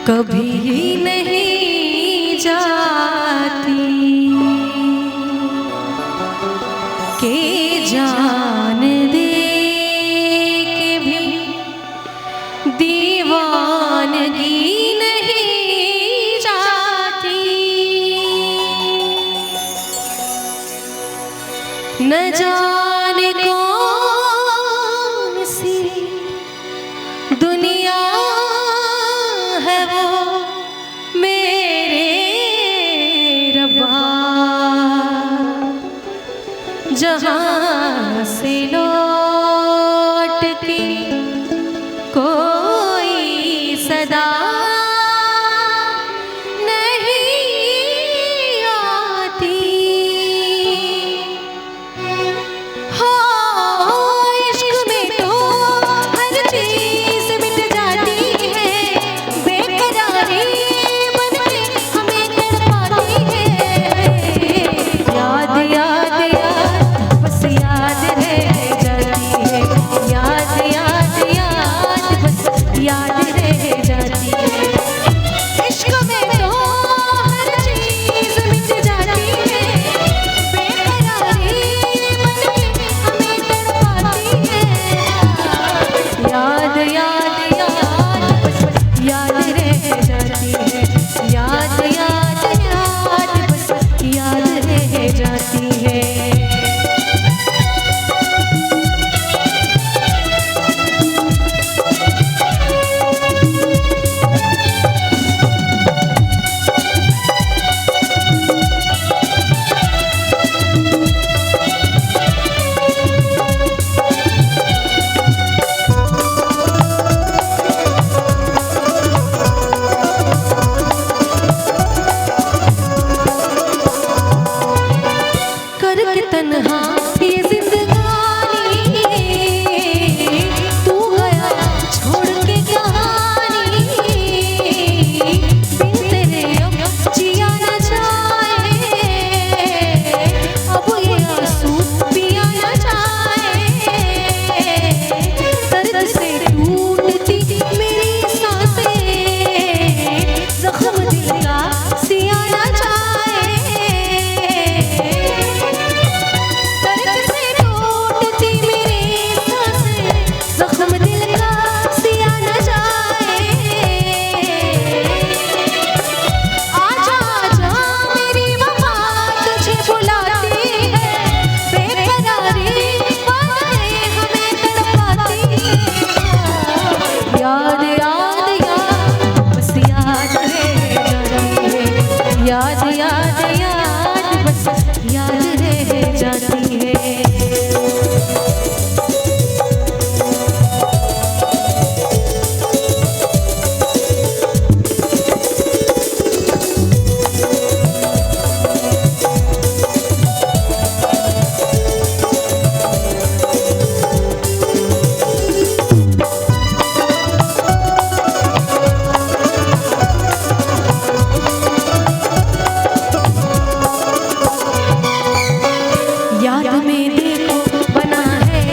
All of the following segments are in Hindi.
कभी नहीं जाती के जान दे के भी दीवानगी नहीं जाती। न जाने कौन सी दुनिया है वो मेरे रब्बा, जहाँ से लौट के कोई सदा नहीं आती। हो इश्क में तो हर चीज मिट जाती है, बेकरारी बन के हमें तड़पाती है। याद याद याद बस याद रह जाती है, याद याद याद बस याद रह जाती है। इश्क में तो हर चीज मिट जाती है, बेकरारी बन के हमें तड़पाती है। याद याद याद बस याद रह जाती है, याद याद याद बस याद रह जाती है। करके तन्हा ये जिंदगानी, तू गया छोड़ के कहानी। बिन तेरे अब जिया न जाए, अब ये आंसू पिया न जाए। दर्द से टूटती मेरी सांसें, जख्म दिल का सिया न जाए। दर्द से टूटती मेरी सांसें, जख्म दिल का सिया न जाए। आजा आजा मेरी वफा तुझे बुलाती है, बेकरारी बातें हमें तड़पाती है। याद याद याद बस याद रह जाती है, याद याद याद बस याद रह जाती है। याद में देखो बना है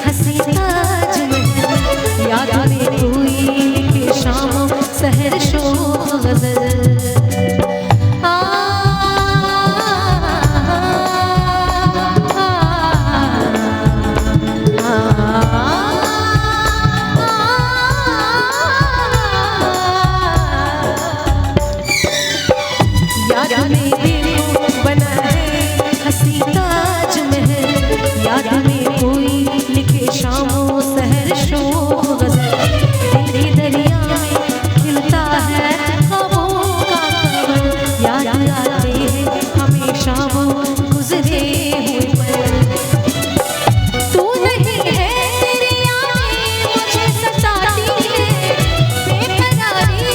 हंसी ताजमहल, याद में कोई लिखे शामों सहर शो गजल। आ, याद में देखो बना है हंसी ताजमहल, याद में कोई लिखे शामों सहर शो गजल। दिल की दरिया में खिलता है ख्वाबों का कमल, याद आते हैं हमेशा वो गुजरे हुए पल। तू नहीं है तेरी यादें मुझे सताती है, बेकरारी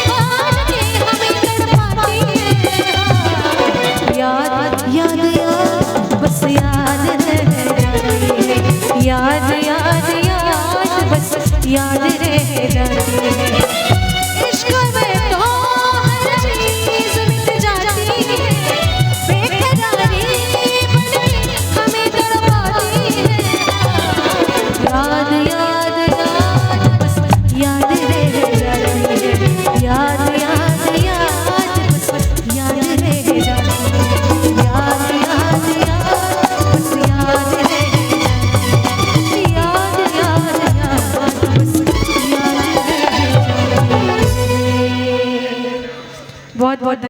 बातें हमें तड़पाती है। याद याद याद बस याद रह जाती है, याद याद याद बस याद रह जाती है। इश्क में तो हर चीज मिट जाती है, बेकरारी बन के हमें तड़पाती है। याद याद याद बस याद रह जाती है, याद बहुत